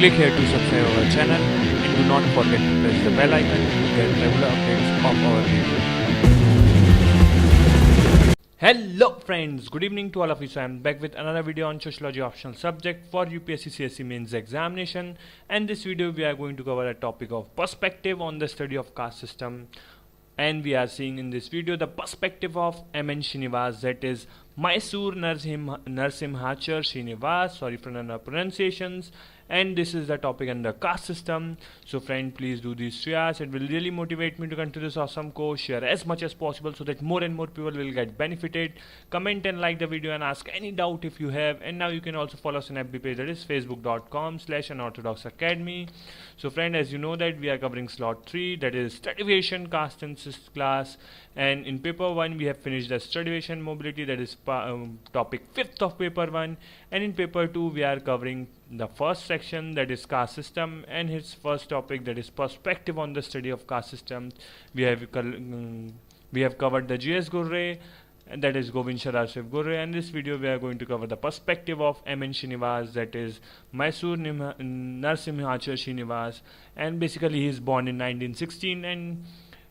click here to subscribe our channel and do not forget to press the bell icon to get regular updates of our video. Hello friends, good evening to all of you. So I am back with another video on Sociology optional subject for UPSC CSE mains examination, and this video we are going to cover a topic of perspective on the study of caste system. And we are seeing in this video the perspective of M.N. Srinivas, that is Mysore Narsimhachar Srinivas, sorry for the pronunciations, and this is the topic under caste system. So friend, please do these 3 hours. It will really motivate me to continue this awesome course. Share as much as possible so that more and more people will get benefited. Comment and like the video and ask any doubt if you have. And now you can also follow us on FB page, that is facebook.com/Unorthodox Academy. So friend, as you know that we are covering slot 3, that is stratification, caste and class, and in paper 1 we have finished the stratification mobility, that is topic 5th of paper 1, and in paper 2 we are covering the first section, that is caste system, and his first topic, that is perspective on the study of caste system. We have covered the G.S. Gurre, and that is Govind Sharashev Gurre, and in this video we are going to cover the perspective of M.N. Srinivas, that is Mysore Narsimhachar Srinivas, and basically he is born in 1916 and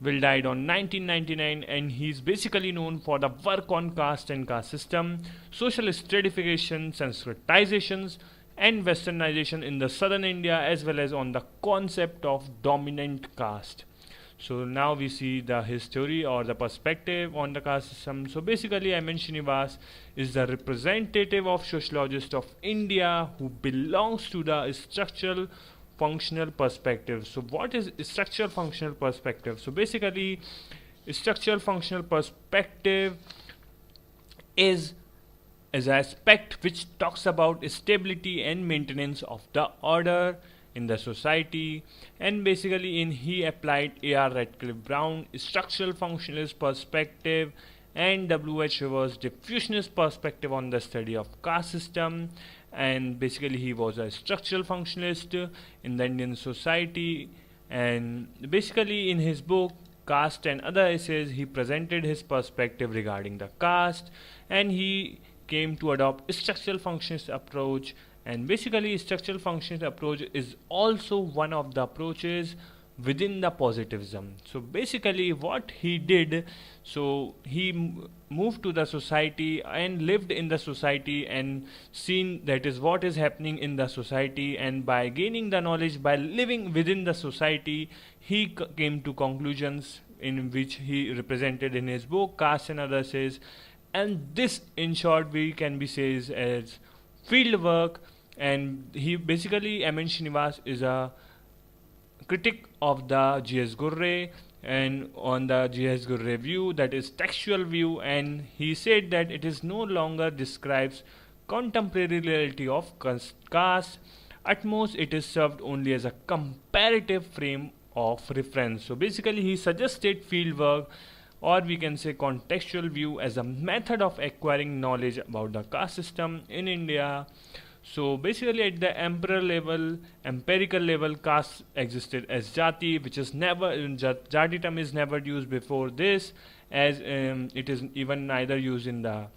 will died on 1999, and he is basically known for the work on caste and caste system, social stratification, Sanskritization and Westernization in the southern India, as well as on the concept of dominant caste. So now we see his theory or the perspective on the caste system. So basically M.N. Srinivas is the representative of sociologists of India who belongs to the structural functional perspective. So what is structural functional perspective? So basically structural functional perspective is an aspect which talks about stability and maintenance of the order in the society, and basically he applied A.R. Radcliffe Brown structural functionalist perspective and W.H. Rivers diffusionist perspective on the study of caste system, and basically he was a structural functionalist in the Indian society. And basically in his book Caste and Other Essays he presented his perspective regarding the caste, and he came to adopt structural functionalist approach. And basically structural functionalist approach is also one of the approaches within the positivism. So basically what he did, so he moved to the society and lived in the society and seen that is what is happening in the society, and by gaining the knowledge by living within the society he came to conclusions in which he represented in his book Caste and Other Essays. And this in short we can be says as field work. And he basically M.N. Srinivas is a critic of the G.S. Gurre, and on the G.S. Gurre view, that is textual view, and he said that it is no longer describes contemporary reality of caste. At most it is served only as a comparative frame of reference. So basically he suggested field work, or we can say contextual view, as a method of acquiring knowledge about the caste system in India. So basically at the empirical level, caste existed as jati, which is never, jati term is never used before this, as it is even neither used in the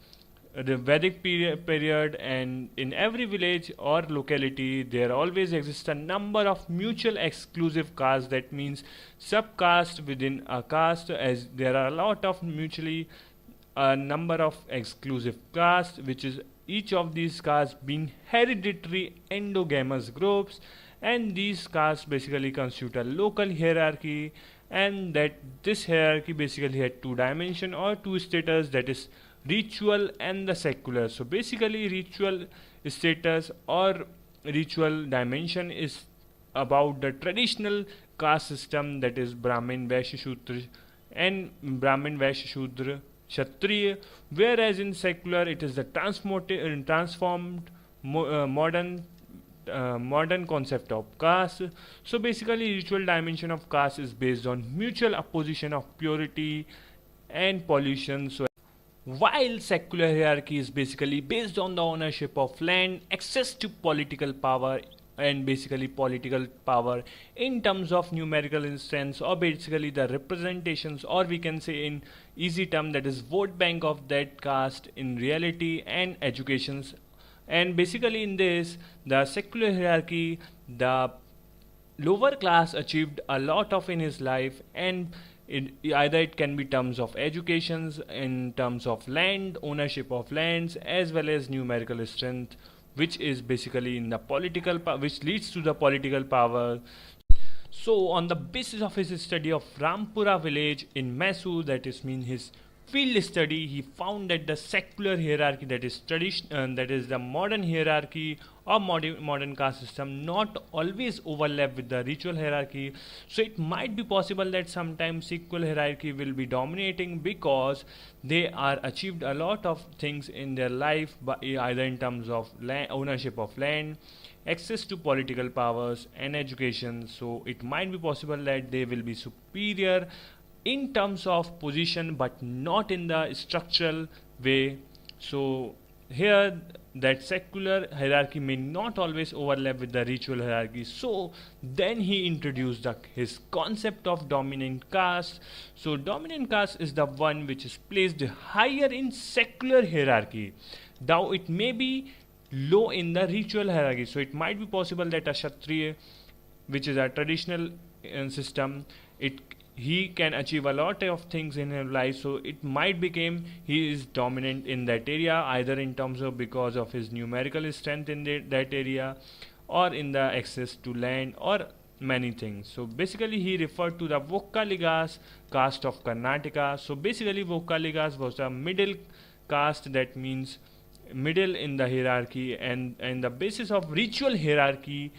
Vedic period, and in every village or locality there always exists a number of mutual exclusive castes, that means subcaste within a caste, as there are a lot of mutually number of exclusive castes, which is each of these castes being hereditary endogamous groups, and these castes basically constitute a local hierarchy, and that this hierarchy basically had 2 dimensions or 2 status, that is ritual and the secular. So basically ritual status or ritual dimension is about the traditional caste system, that is Brahmin, Vaishya, Shudra, and Brahmin, Vaishya, Shudra, Kshatriya, whereas in secular it is the transformed modern concept of caste. So basically ritual dimension of caste is based on mutual opposition of purity and pollution. So while secular hierarchy is basically based on the ownership of land, access to political power, and basically political power in terms of numerical instance, or basically the representations, or we can say in easy term that is vote bank of that caste in reality, and educations And basically in this, the secular hierarchy, the lower class achieved a lot of in his life, and either it can be terms of educations, in terms of land ownership of lands, as well as numerical strength, which is basically in the which leads to the political power. So, on the basis of his study of Rampura village in Mysore, that is mean his field study, he found that the secular hierarchy, that is tradition, that is the modern hierarchy or modern caste system, not always overlap with the ritual hierarchy. So it might be possible that sometimes secular hierarchy will be dominating because they are achieved a lot of things in their life, but either in terms of ownership of land, access to political powers and education. So it might be possible that they will be superior in terms of position but not in the structural way. So here that secular hierarchy may not always overlap with the ritual hierarchy. So then he introduced his concept of dominant caste. So dominant caste is the one which is placed higher in secular hierarchy, though it may be low in the ritual hierarchy. So it might be possible that a Kshatriya, which is a traditional system, he can achieve a lot of things in his life, so it might become he is dominant in that area, either in terms of because of his numerical strength in that area, or in the access to land, or many things. So basically he referred to the Vokkaligas caste of Karnataka. So basically Vokkaligas was a middle caste, that means middle in the hierarchy, and the basis of ritual hierarchy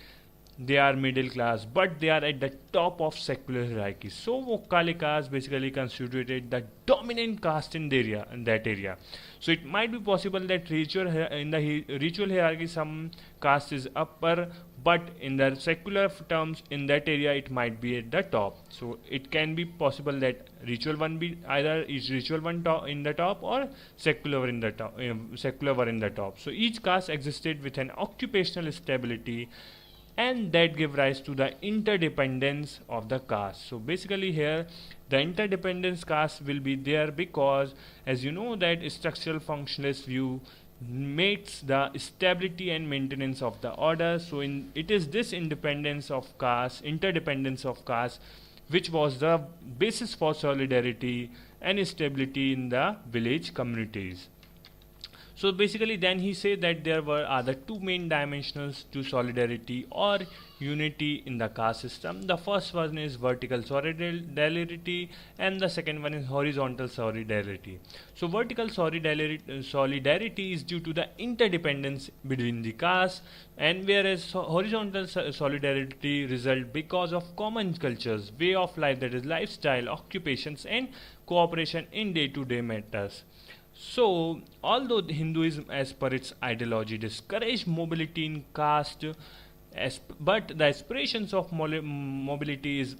they are middle class, but they are at the top of secular hierarchy. So Vokkalikas basically constituted the dominant caste in that area. So it might be possible that in the ritual hierarchy some caste is upper, but in the secular terms in that area it might be at the top. So it can be possible that ritual one be either is ritual one in the top or secular in the top. Secular in the top. So each caste existed with an occupational stability, and that give rise to the interdependence of the caste. So basically here the interdependence caste will be there because, as you know, that structural functionalist view makes the stability and maintenance of the order. So it is this interdependence of caste, which was the basis for solidarity and stability in the village communities. So basically then he said that there were other two main dimensions to solidarity or unity in the caste system. The first one is vertical solidarity and the second one is horizontal solidarity. So vertical solidarity is due to the interdependence between the castes, and whereas horizontal solidarity result because of common cultures, way of life, that is lifestyle, occupations and cooperation in day-to-day matters. So, although Hinduism, as per its ideology, discouraged mobility in caste, but the aspirations of mobility is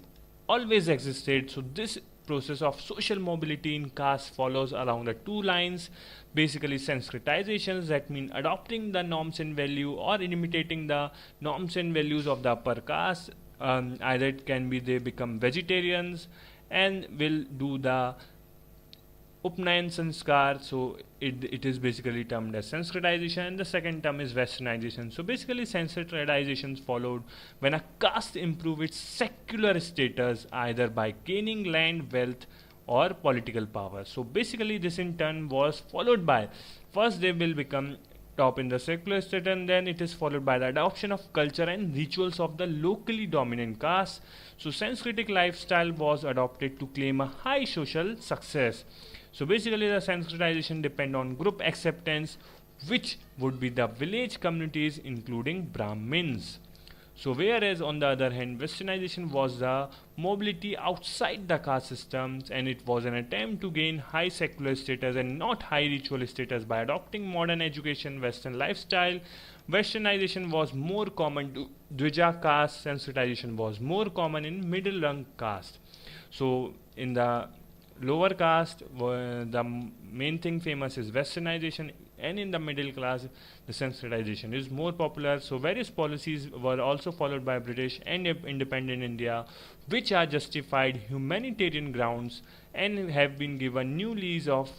always existed. So, this process of social mobility in caste follows along the two lines. Basically, Sanskritization, that means adopting the norms and value or imitating the norms and values of the upper caste. Either it can be they become vegetarians and will do the Upnayan Sanskar, so it is basically termed as Sanskritization, and the second term is Westernization. So basically Sanskritization followed when a caste improved its secular status either by gaining land, wealth or political power. So basically this in turn was followed by, first they will become top in the secular state, and then it is followed by the adoption of culture and rituals of the locally dominant caste. So Sanskritic lifestyle was adopted to claim a high social success. So basically the Sanskritization depend on group acceptance, which would be the village communities including Brahmins. So whereas on the other hand Westernization was the mobility outside the caste systems, and it was an attempt to gain high secular status and not high ritual status by adopting modern education, Western lifestyle. Westernization was more common to Dvija caste, Sanskritization was more common in middle rung caste. So in the lower caste, the main thing famous is Westernization, and in the middle class the Sanskritization is more popular. So various policies were also followed by British and independent India, which are justified humanitarian grounds and have been given new lease of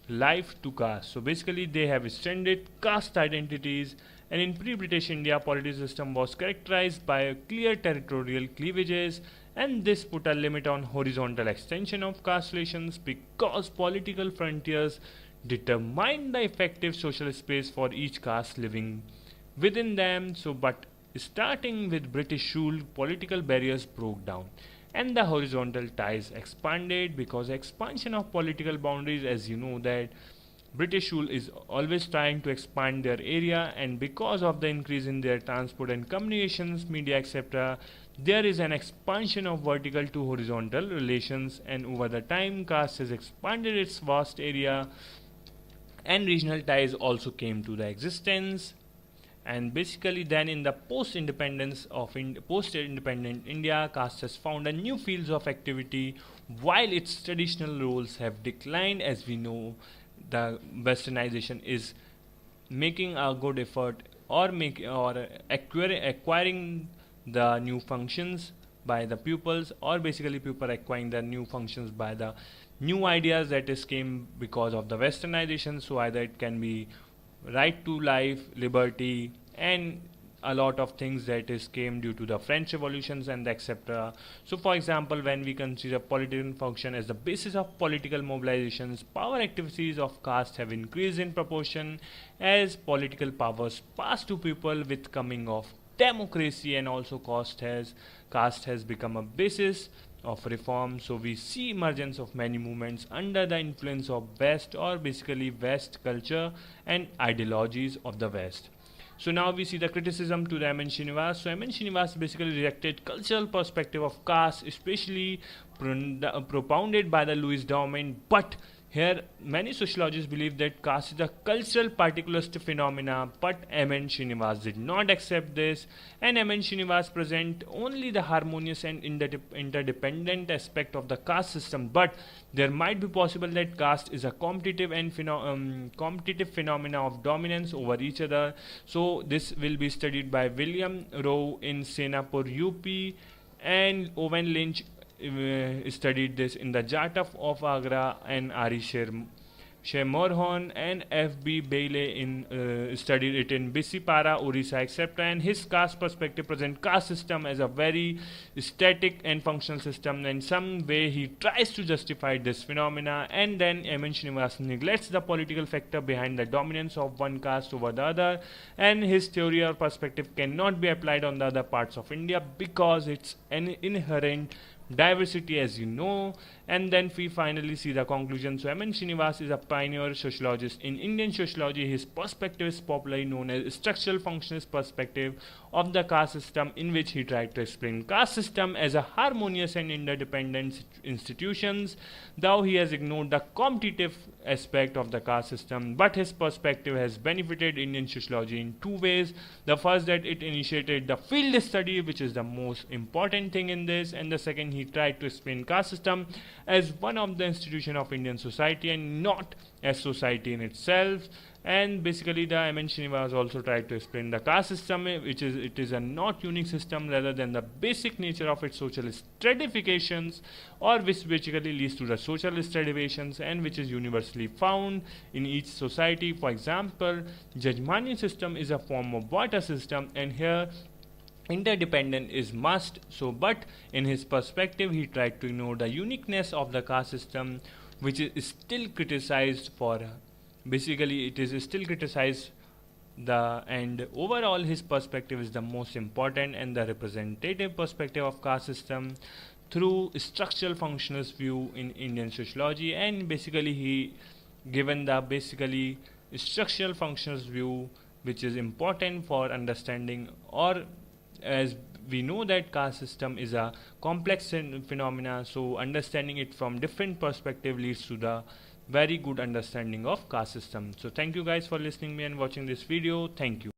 life to caste. So basically they have extended caste identities, and in pre-British India political system was characterized by clear territorial cleavages, and this put a limit on horizontal extension of caste relations because political frontiers determined the effective social space for each caste living within them. So but starting with British rule, political barriers broke down and the horizontal ties expanded because expansion of political boundaries, as you know that British rule is always trying to expand their area, and because of the increase in their transport and communications, media, etc., there is an expansion of vertical to horizontal relations, and over the time caste has expanded its vast area and regional ties also came to the existence. And basically then in the post-independent India, caste has found a new fields of activity while its traditional roles have declined. As we know, the Westernization is making a good effort or acquiring the new functions by the pupils, or basically people acquiring the new functions by the new ideas that is came because of the Westernization. So either it can be right to life, liberty, and a lot of things that is came due to the French revolutions and etc. So for example, when we consider political function as the basis of political mobilizations, power activities of caste have increased in proportion as political powers pass to people with coming of democracy, and also caste has become a basis of reform. So we see emergence of many movements under the influence of West, or basically West culture and ideologies of the West. So now we see the criticism to the M.N. Srinivas. So M.N. Srinivas basically rejected cultural perspective of caste, especially propounded by the Louis Dowman. But here many sociologists believe that caste is a cultural particularist phenomena, but M.N. Srinivas did not accept this, and M.N. Srinivas present only the harmonious and interdependent aspect of the caste system. But there might be possible that caste is a competitive phenomena of dominance over each other. So this will be studied by William Rowe in Senapur, UP, and Owen Lynch studied this in the Jat of Agra, and Ari Shermorhon and F.B. Bailey studied it in Bisipara, Orissa, etc. And his caste perspective present caste system as a very static and functional system. In some way he tries to justify this phenomena, and then M.N. Srinivas neglects the political factor behind the dominance of one caste over the other, and his theory or perspective cannot be applied on the other parts of India because it's an inherent diversity, as you know. And then we finally see the conclusion. So M.N. Srinivas is a pioneer sociologist in Indian sociology. His perspective is popularly known as structural functionalist perspective of the caste system, in which he tried to explain caste system as a harmonious and interdependent institutions, though he has ignored the competitive aspect of the caste system. But his perspective has benefited Indian sociology in two ways. The first, that it initiated the field study, which is the most important thing in this, and the second, he tried to explain caste system as one of the institution of Indian society and not as society in itself. And basically the M.N. Srinivas also tried to explain the caste system, which is it is a not unique system rather than the basic nature of its social stratifications, or which basically leads to the social stratifications, and which is universally found in each society. For example, Jajmani system is a form of barter system, and here interdependent is must. So but in his perspective he tried to ignore the uniqueness of the caste system, which is still criticized for basically it is still criticized and overall his perspective is the most important and the representative perspective of caste system through structural functionalist view in Indian sociology. And basically he given the basically structural functionalist view, which is important for understanding, or as we know that caste system is a complex phenomena, so understanding it from different perspective leads to the very good understanding of caste system. So thank you guys for listening me and watching this video. Thank you.